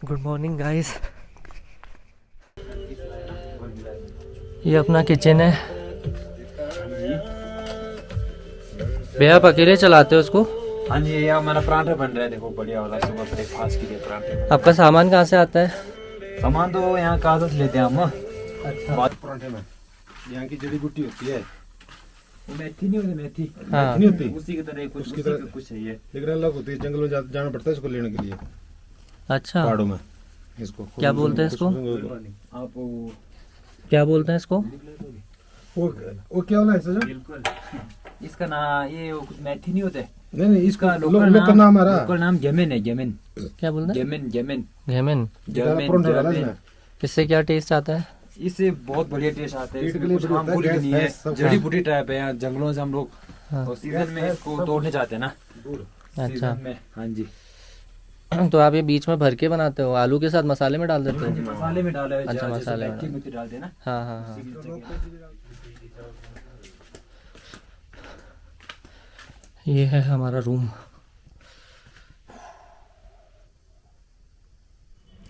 Good morning guys. ये अपना kitchen है। भैया आप अकेले चलाते हो उसको? हाँ जी, ये हमारा पराठा बन रहा है, देखो बढ़िया वाला सुबह ब्रेकफास्ट के लिए पराठे। आपका सामान कहाँ से आता है? सामान तो यहाँ काजा से लेते हैं हम। अच्छा। बात पराठे में यहाँ की जड़ी बूटी होती है, वो मेथी नहीं होती, मेथी हाँ। मेथी नहीं होती, उसी की तरह कुछ उसकी तरह कुछ है ये, लेकिन अलग होती है। जंगल में जाना पड़ता है इसको लेने के लिए, अच्छा। पहाड़ों में। इसको क्या बोलते हैं इसको? आप क्या बोलते हैं इसको? वो क्या वाला है सर? बिल्कुल, इसका नाम ये कुछ मेथी नहीं होते। नहीं, इसका लोकल नाम गेमिन है। गेमिन क्या बोलते हैं? गेमिन गेमिन घेमन। गेमिन। इससे क्या टेस्ट आता है? इससे बहुत बढ़िया टेस्ट आता है। इसमें कुछ हार्मफुल भी नहीं है, जड़ी बूटी टाइप है। यहाँ जंगलों से हम लोग हाँ। सीजन में इसको तोड़ने जाते हैं ना, अच्छा। सीजन में। हाँ जी, तो आप ये बीच में भर के बनाते हो, आलू के साथ मसाले में डाल देते हो? मसाले में डाला है। अच्छा, मसाले में मिर्ची डालते हैं ना। हाँ हाँ हाँ। ये है हमारा रूम।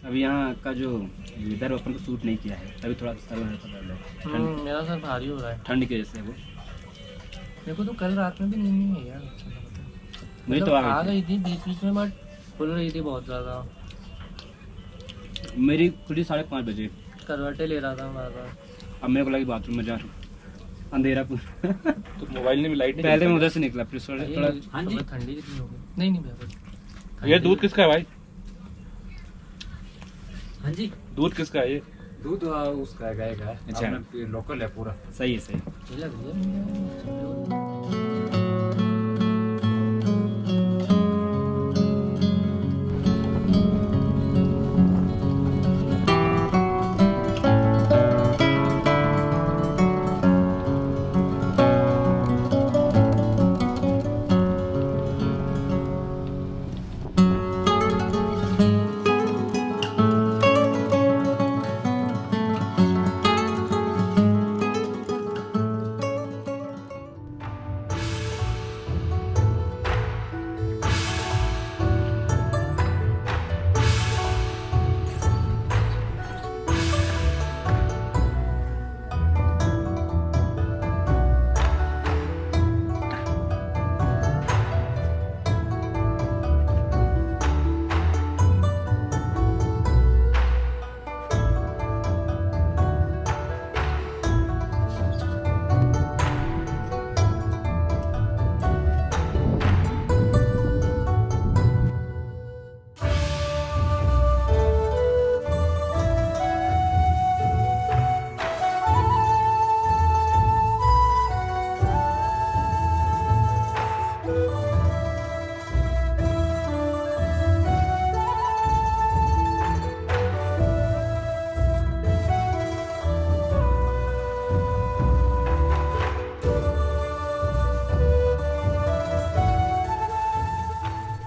अभी यहाँ का जो वेदर अपन को सूट नहीं किया है, तभी थोड़ा सर में ठंड, मेरा सर भारी हो रहा है ठंड की वजह से। वो देखो, तो कल रात में भी नींद नहीं है यार। मुझे तो आ गई थी बीच बीच में, बट खुल रही थी बहुत ज़्यादा। मेरी खुली 5:30 बजे। करवटें ले रहा था बार बार। अब मेरे को लगी बाथरूम में जा रहा हूँ, अंधेरा पूरा। तो मोबाइल में लाइट पहले मैं उधर से निकला, फिर थोड़ा हाँ जी, ठंडी कितनी हो गई? नहीं नहीं भैया। ये दूध किसका है भाई? हाँ जी, दूध किसका है ये? दूध उसका है, गाय का है। अच्छा। लोकल है पूरा। सही है, सही। ये लग रही है।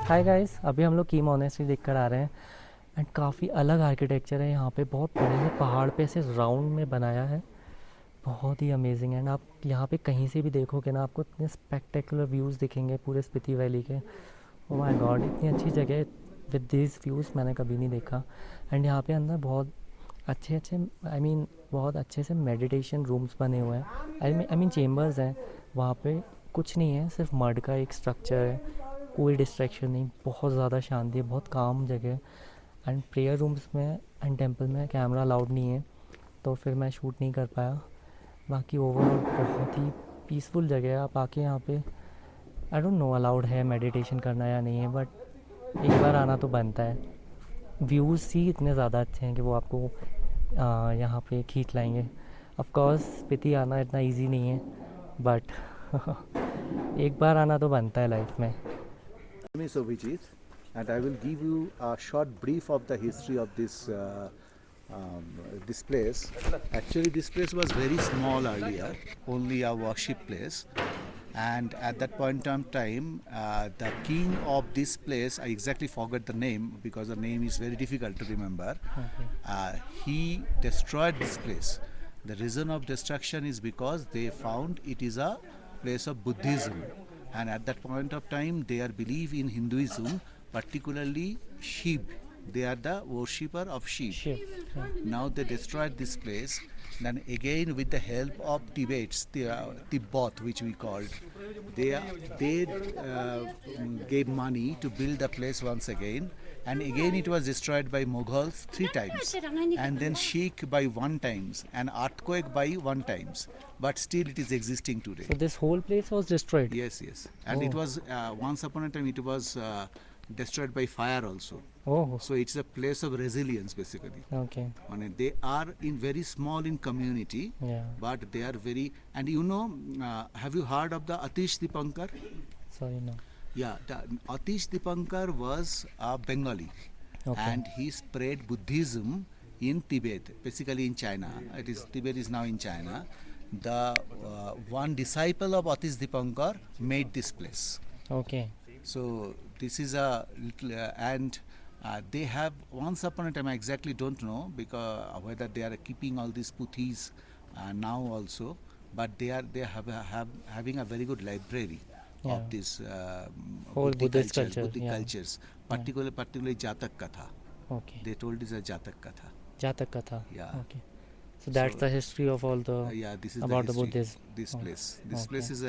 हाय गाइस, अभी हम लोग की मोनेस्ट्री देख कर आ रहे हैं। एंड काफ़ी अलग आर्किटेक्चर है यहाँ पे, बहुत बड़े से पहाड़ पे से राउंड में बनाया है, बहुत ही अमेजिंग है। एंड आप यहाँ पे कहीं से भी देखोगे ना, आपको इतने स्पेक्टेकुलर व्यूज़ दिखेंगे पूरे स्पीति वैली के। ओह माय गॉड, इतनी अच्छी जगह विद दिस व्यूज़ मैंने कभी नहीं देखा। एंड यहाँ पे अंदर बहुत अच्छे बहुत अच्छे से मेडिटेशन रूम्स बने हुए हैं। आई मीन चेम्बर्स हैं। वहाँ पे कुछ नहीं है, सिर्फ मड का एक स्ट्रक्चर है, कोई डिस्ट्रैक्शन नहीं, बहुत ज़्यादा शांति है, बहुत काम जगह है। एंड प्रेयर रूम्स में एंड टेंपल में कैमरा अलाउड नहीं है, तो फिर मैं शूट नहीं कर पाया। बाकी ओवरऑल बहुत ही पीसफुल जगह है। आप आके यहाँ पे, आई डोंट नो अलाउड है मेडिटेशन करना या नहीं है, बट एक बार आना तो बनता है। व्यूज़ ही इतने ज़्यादा अच्छे हैं कि वो आपको यहाँ पे खींच लाएंगे। ऑफ कोर्स स्पीति आना इतना इजी नहीं है, बट एक बार आना तो बनता है लाइफ में। My name is Abhijit, and I will give you a short brief of the history of this place. Actually, this place was very small earlier, only a worship place. And at that point in time, the king of this place, I exactly forgot the name because the name is very difficult to remember. He destroyed this place. The reason of destruction is because they found it is a place of Buddhism. And at that point of time, their belief in Hinduism, particularly Shiv, They are the worshipper of sheep. Shiv. Yeah. Now they destroyed this place. Then again, with the help of Tibet, which we called, they gave money to build the place once again. And again, it was destroyed by Mughals 3 times, and then Sheikh by 1 times, and earthquake by 1 times. But still, it is existing today. So this whole place was destroyed. Yes, yes. And it Oh. was once upon a time it was destroyed by fire also. Oh, So it's a place of resilience basically. okay. And they are in very small in community, Yeah. but they are very. And you know, have you heard of the Atish Dipankar? Sorry, no. Yeah, the Atish Dipankar was a Bengali, Okay. and he spread Buddhism in Tibet, basically in China. Tibet is now in China. The one disciple of Atish Dipankar made this place. Okay. So this is a little, and they have once upon a time, I exactly don't know because whether they are keeping all these puthis now also, but they have having a very good library Yeah. of this Whole Buddhist culture, Buddhist yeah. cultures, particularly Jatak Katha. Okay. They told is a Jatak Katha. Jatak Katha. Yeah. Okay. So that's So, the history of all the Yeah, this is about the history. Buddhism. This Oh, place. This okay. place is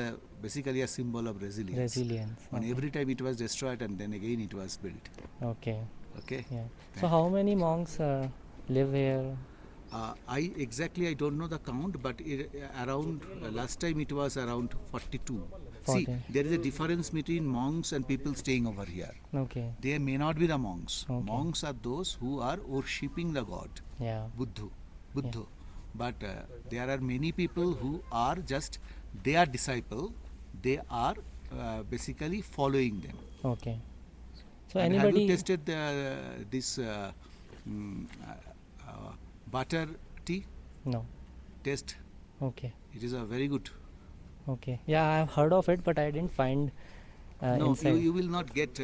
basically a symbol of resilience. resilience. And Okay. every time it was destroyed, and then again it was built. Okay. Okay. Yeah. So how many monks live here? I don't know the count, but around last time it was around 42. See, 40. there is a difference between monks and people staying over here. Okay. They may not be the monks. Okay. Monks are those who are worshipping the god, Yeah. Buddha. But there are many people who are just they are disciple. They are basically following them. Okay. So And anybody? have you tasted this butter tea? No. Taste. Okay. It is a very good. Okay. Yeah, I've heard of it, but I didn't find No, inside. you will not get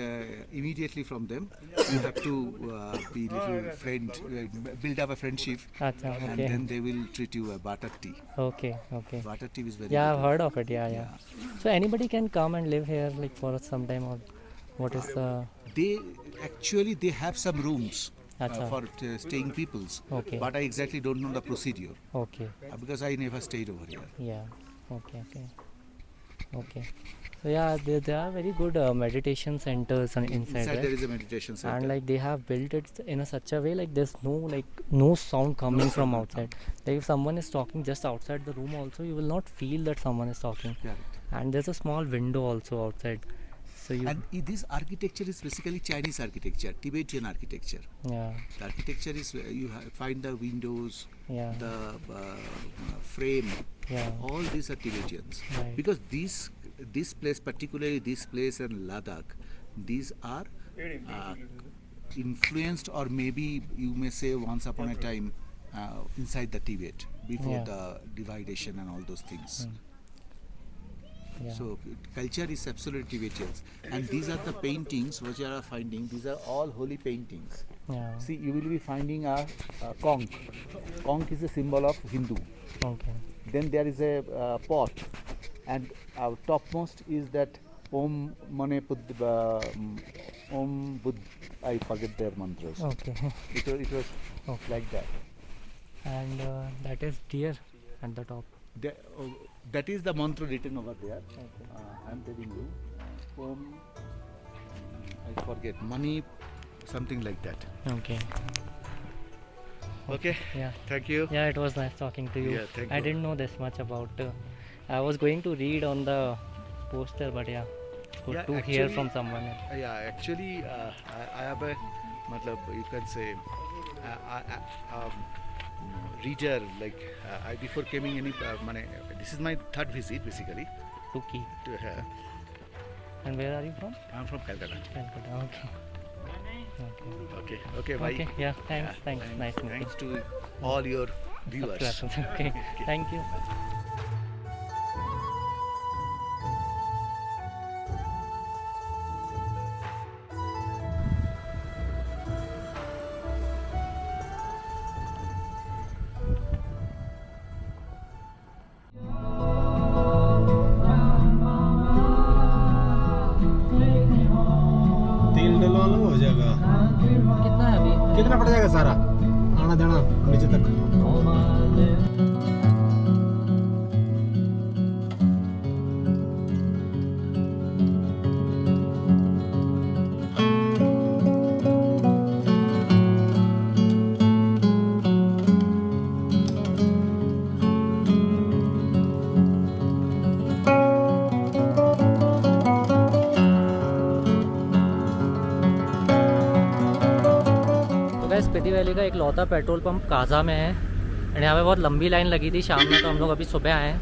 immediately from them. You have to be little friend, build up a friendship, Acha, and okay. then they will treat you a butter tea. Okay. Okay. Butter tea is very Yeah, I've good. heard of it. Yeah. So anybody can come and live here like for some time, or what is the? They have some rooms Acha. for staying peoples. Okay. But I exactly don't know the procedure Okay. because I never stayed over here. Yeah. Okay. So yeah, there are very good meditation centers inside, Inside right? there is a meditation center. And like they have built it in a such a way like there's no sound coming from outside. Like if someone is talking just outside the room also, you will not feel that someone is talking. Correct. And there's a small window also outside, so you And this architecture is basically Chinese architecture, Tibetan architecture. yeah The architecture is find the windows, yeah the frame, yeah all these are Tibetans. Right. Because this place, particularly this place and Ladakh, these are influenced, or maybe you may say once upon a time inside the Tibet before Yeah. the dividation and all those things. yeah So culture is absolutely Tibetans, and these are the paintings which you are finding. These are all holy paintings. yeah See, you will be finding a conch. Conch is a symbol of Hindu. okay Then there is a pot, and our topmost is that Om Mane Om Bud. I forget their mantras. okay It was Okay. like that. and that is deer at the top. That is the mantra written over there. I am telling you, Om. I forget money, something like that. Okay. Okay. Yeah. Thank you. Yeah, it was nice talking to you. Yeah, thank I you. didn't know this much about. I was going to read on the poster, but yeah, it's good Yeah, to hear actually- from someone else. Yeah, actually, I have a, you can say, reader. Like before coming any, this is my third visit basically. Tuki. To here. And where are you from? I'm from Calcutta. Calcutta. Okay. Okay. Okay, bye. Okay. Yeah. Thanks. Yeah, Thanks. Nice meeting. Thanks to all your viewers. Subscribers. Okay. Thank you. तेल डलवाना हो जाएगा। कितना है अभी कितना पड़ जाएगा सारा आना जाना नीचे तक? स्पीति वैली का एक लौता पेट्रोल पंप काजा में है एंड यहाँ पे बहुत लंबी लाइन लगी थी शाम में, तो हम लोग अभी सुबह आए हैं।